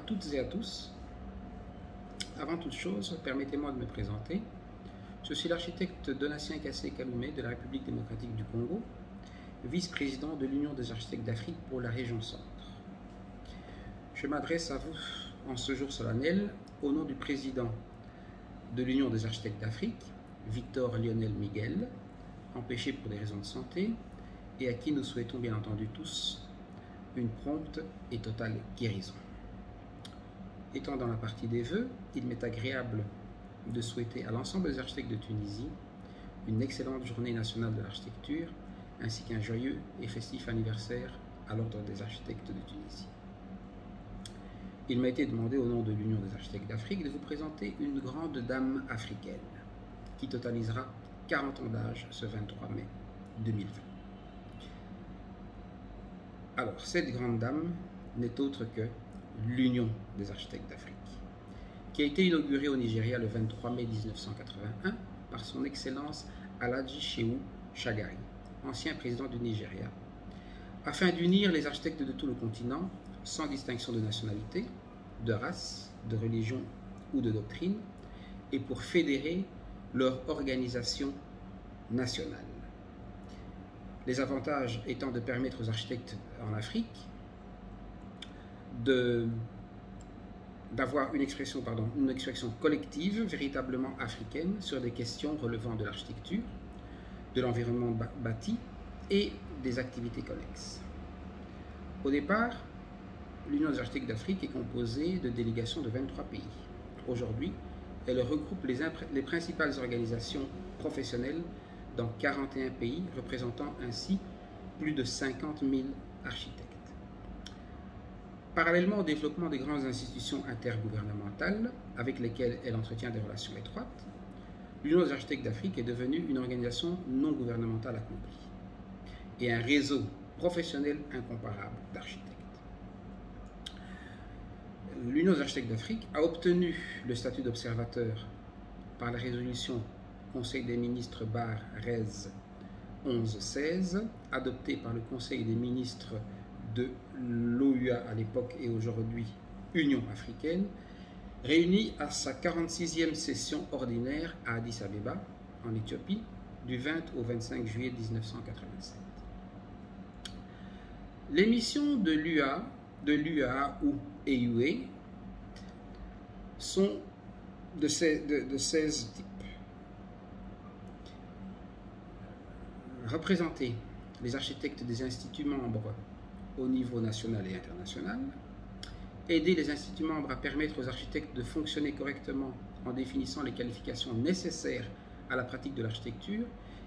toutes et à tous. Avant toute chose, permettez-moi de me présenter. Je suis l'architecte Donatien Kassé-Kaloumé de la République démocratique du Congo, vice-président de l'Union des architectes d'Afrique pour la région Centre. Je m'adresse à vous en ce jour solennel au nom du président de l'Union des architectes d'Afrique, Victor Lionel Miguel, empêché pour des raisons de santé et à qui nous souhaitons bien entendu tous une prompte et totale guérison. Étant dans la partie des vœux, il m'est agréable de souhaiter à l'ensemble des architectes de Tunisie une excellente journée nationale de l'architecture ainsi qu'un joyeux et festif anniversaire à l'ordre des architectes de Tunisie. Il m'a été demandé au nom de l'Union des architectes d'Afrique de vous présenter une grande dame africaine qui totalisera 40 ans d'âge ce 23 mai 2020. Alors, cette grande dame n'est autre que l'Union des architectes d'Afrique, qui a été inaugurée au Nigeria le 23 mai 1981 par son Excellence Alhaji Shehu Shagari, ancien président du Nigeria, afin d'unir les architectes de tout le continent sans distinction de nationalité, de race, de religion ou de doctrine, et pour fédérer leur organisation nationale. Les avantages étant de permettre aux architectes en Afrique d'avoir une expression collective, véritablement africaine, sur des questions relevant de l'architecture, de l'environnement bâti et des activités connexes. Au départ, l'Union des architectes d'Afrique est composée de délégations de 23 pays. Aujourd'hui, elle regroupe les principales organisations professionnelles dans 41 pays, représentant ainsi plus de 50 000 architectes. Parallèlement au développement des grandes institutions intergouvernementales avec lesquelles elle entretient des relations étroites, l'Union des architectes d'Afrique est devenue une organisation non gouvernementale accomplie et un réseau professionnel incomparable d'architectes. L'Union des architectes d'Afrique a obtenu le statut d'observateur par la résolution Conseil des ministres bar Rez 1116, adoptée par le Conseil des ministres de l'OUA à l'époque et aujourd'hui Union africaine, réunie à sa 46e session ordinaire à Addis Abeba, en Éthiopie, du 20 au 25 juillet 1987. Les missions de l'UA ou EUA sont de 16 types. Représenter les architectes des instituts membres au niveau national et international, aider les instituts membres à permettre aux architectes de fonctionner correctement en définissant les qualifications nécessaires à la pratique de l'architecture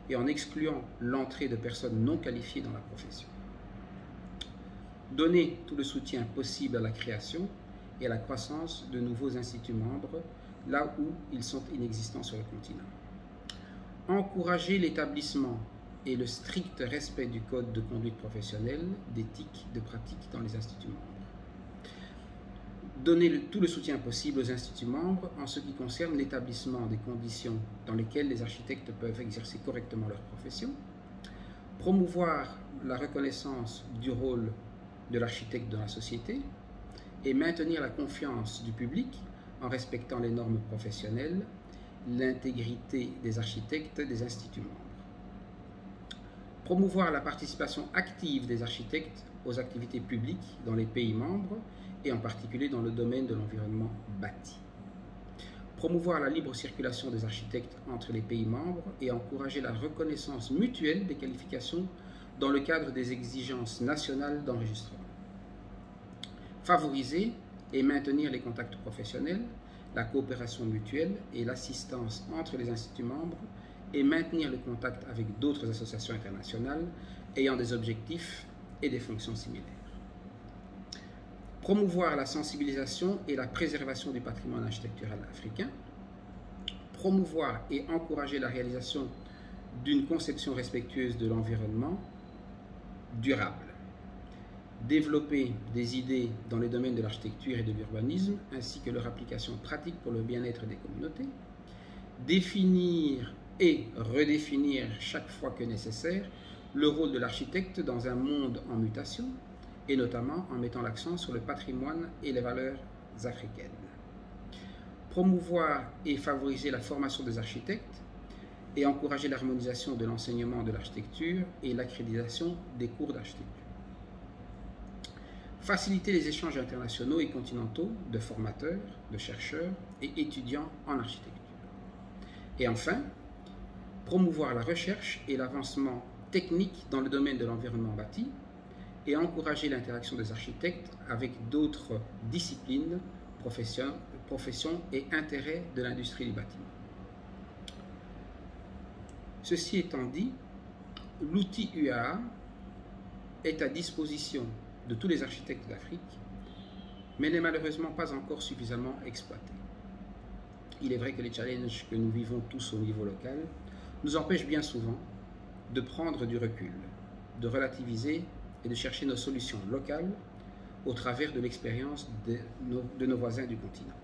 et en excluant l'entrée de personnes non qualifiées dans la profession. Donner tout le soutien possible à la création et à la croissance de nouveaux instituts membres là où ils sont inexistants sur le continent. Encourager l'établissement et le strict respect du code de conduite professionnelle, d'éthique, de pratique dans les instituts membres. Donner tout le soutien possible aux instituts membres en ce qui concerne l'établissement des conditions dans lesquelles les architectes peuvent exercer correctement leur profession. Promouvoir la reconnaissance du rôle de l'architecte dans la société et maintenir la confiance du public en respectant les normes professionnelles, l'intégrité des architectes des instituts membres. Promouvoir la participation active des architectes aux activités publiques dans les pays membres et en particulier dans le domaine de l'environnement bâti. Promouvoir la libre circulation des architectes entre les pays membres et encourager la reconnaissance mutuelle des qualifications dans le cadre des exigences nationales d'enregistrement. Favoriser et maintenir les contacts professionnels, la coopération mutuelle et l'assistance entre les instituts membres et maintenir le contact avec d'autres associations internationales ayant des objectifs et des fonctions similaires. Promouvoir la sensibilisation et la préservation du patrimoine architectural africain. Promouvoir et encourager la réalisation d'une conception respectueuse de l'environnement durable. Développer des idées dans les domaines de l'architecture et de l'urbanisme, ainsi que leur application pratique pour le bien-être des communautés. Définir et redéfinir chaque fois que nécessaire le rôle de l'architecte dans un monde en mutation, et notamment en mettant l'accent sur le patrimoine et les valeurs africaines. Promouvoir et favoriser la formation des architectes et encourager l'harmonisation de l'enseignement de l'architecture et l'accréditation des cours d'architecture. Faciliter les échanges internationaux et continentaux de formateurs, de chercheurs et étudiants en architecture. Et enfin, promouvoir la recherche et l'avancement technique dans le domaine de l'environnement bâti et encourager l'interaction des architectes avec d'autres disciplines, professions et intérêts de l'industrie du bâtiment. Ceci étant dit, l'outil UAA est à disposition de tous les architectes d'Afrique, mais n'est malheureusement pas encore suffisamment exploité. Il est vrai que les challenges que nous vivons tous au niveau local nous empêchent bien souvent de prendre du recul, de relativiser et de chercher nos solutions locales au travers de l'expérience de nos voisins du continent.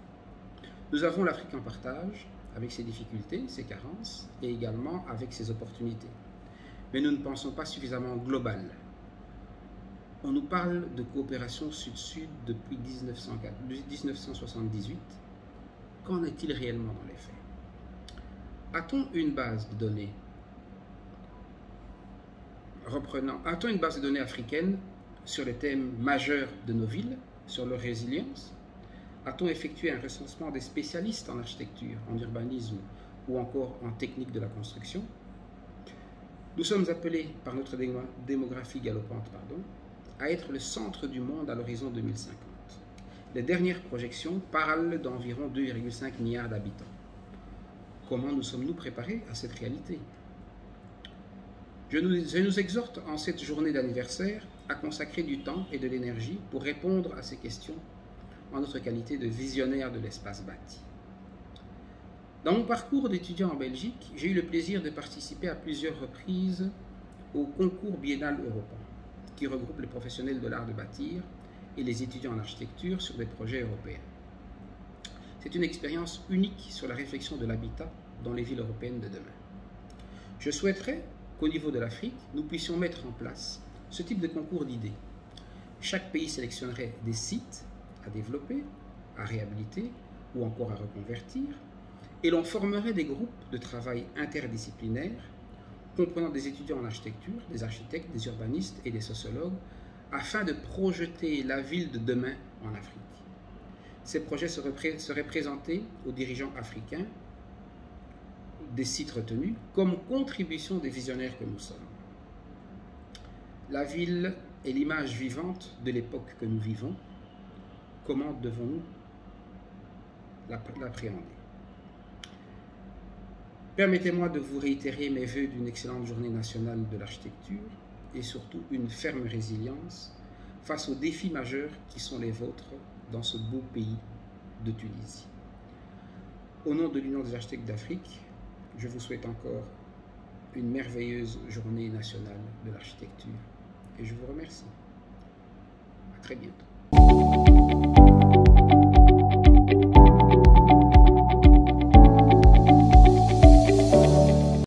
Nous avons l'Afrique en partage, avec ses difficultés, ses carences, et également avec ses opportunités. Mais nous ne pensons pas suffisamment global. On nous parle de coopération sud-sud depuis 1978. Qu'en est-il réellement dans les faits? A-t-on une base de données a-t-on une base de données africaine sur les thèmes majeurs de nos villes, sur leur résilience? A-t-on effectué un recensement des spécialistes en architecture, en urbanisme ou encore en technique de la construction? Nous sommes appelés par notre démographie galopante, à être le centre du monde à l'horizon 2050. Les dernières projections parlent d'environ 2,5 milliards d'habitants. Comment nous sommes-nous préparés à cette réalité? Je nous exhorte en cette journée d'anniversaire à consacrer du temps et de l'énergie pour répondre à ces questions en notre qualité de visionnaire de l'espace bâti. Dans mon parcours d'étudiant en Belgique, j'ai eu le plaisir de participer à plusieurs reprises au concours biennal européen, qui regroupe les professionnels de l'art de bâtir et les étudiants en architecture sur des projets européens. C'est une expérience unique sur la réflexion de l'habitat dans les villes européennes de demain. Je souhaiterais qu'au niveau de l'Afrique, nous puissions mettre en place ce type de concours d'idées. Chaque pays sélectionnerait des sites à développer, à réhabiliter ou encore à reconvertir, et l'on formerait des groupes de travail interdisciplinaires comprenant des étudiants en architecture, des architectes, des urbanistes et des sociologues, afin de projeter la ville de demain en Afrique. Ces projets seraient présentés aux dirigeants africains des sites retenus comme contribution des visionnaires que nous sommes. La ville est l'image vivante de l'époque que nous vivons. Comment devons-nous l'appréhender? Permettez-moi de vous réitérer mes vœux d'une excellente journée nationale de l'architecture et surtout une ferme résilience face aux défis majeurs qui sont les vôtres dans ce beau pays de Tunisie. Au nom de l'Union des architectes d'Afrique, je vous souhaite encore une merveilleuse journée nationale de l'architecture et je vous remercie. À très bientôt.